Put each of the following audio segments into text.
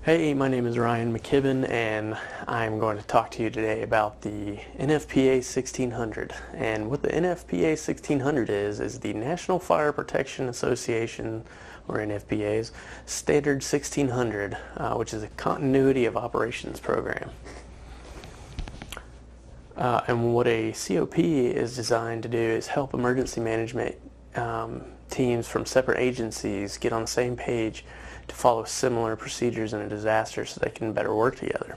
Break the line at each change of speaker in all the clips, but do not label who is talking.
Hey, my name is Ryan McKibben, and I'm going to talk to you today about the NFPA 1600. And what the NFPA 1600 is the National Fire Protection Association, or NFPA's, Standard 1600, which is a continuity of operations program. And what a COP is designed to do is help emergency management teams from separate agencies get on the same page to follow similar procedures in a disaster so they can better work together.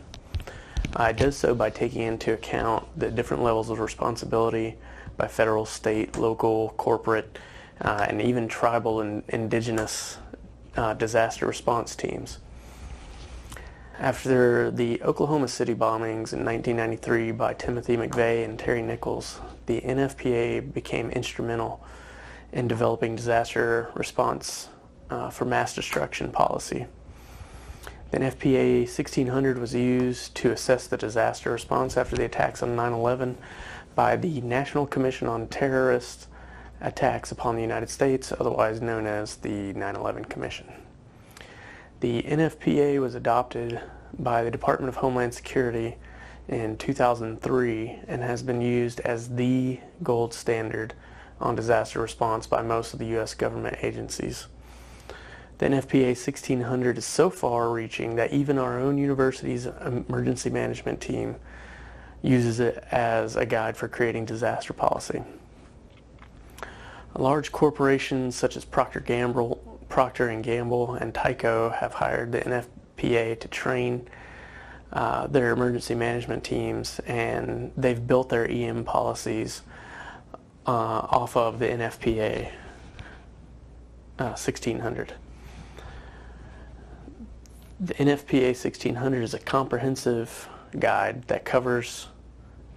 It does so by taking into account the different levels of responsibility by federal, state, local, corporate, and even tribal and indigenous disaster response teams. After the Oklahoma City bombings in 1993 by Timothy McVeigh and Terry Nichols, the NFPA became instrumental in developing disaster response for mass destruction policy. The NFPA 1600 was used to assess the disaster response after the attacks on 9/11 by the National Commission on Terrorist Attacks upon the United States, otherwise known as the 9/11 Commission. The NFPA was adopted by the Department of Homeland Security in 2003 and has been used as the gold standard on disaster response by most of the U.S. government agencies. The NFPA 1600 is so far-reaching that even our own university's emergency management team uses it as a guide for creating disaster policy. Large corporations such as Procter & Gamble and Tyco have hired the NFPA to train their emergency management teams, and they've built their EM policies off of the NFPA 1600. The NFPA 1600 is a comprehensive guide that covers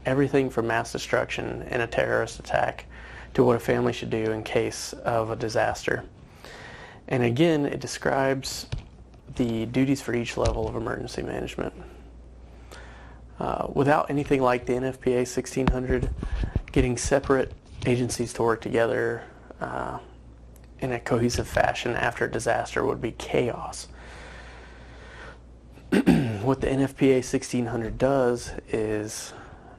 everything from mass destruction and a terrorist attack to what a family should do in case of a disaster. And again, it describes the duties for each level of emergency management. Without anything like the NFPA 1600, getting separate agencies to work together in a cohesive fashion after a disaster would be chaos. What the NFPA 1600 does is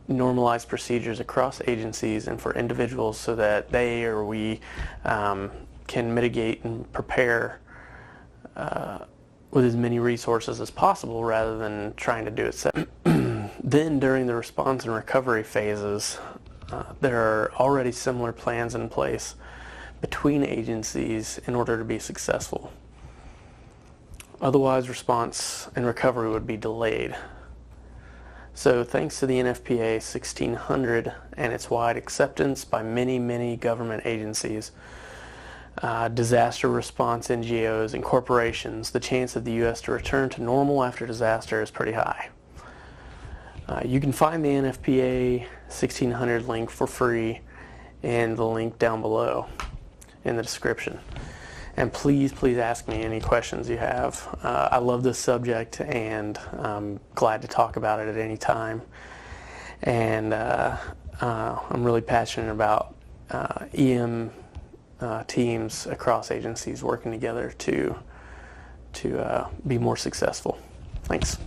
normalize procedures across agencies and for individuals so that they or we can mitigate and prepare with as many resources as possible rather than trying to do it separately. Then during the response and recovery phases, there are already similar plans in place between agencies in order to be successful. Otherwise, response and recovery would be delayed. So thanks to the NFPA 1600 and its wide acceptance by many government agencies, disaster response NGOs, and corporations, the chance of the U.S. to return to normal after disaster is pretty high. You can find the NFPA 1600 link for free in the link down below in the description. And please ask me any questions you have. I love this subject, and I'm glad to talk about it at any time. And I'm really passionate about EM teams across agencies working together to be more successful. Thanks.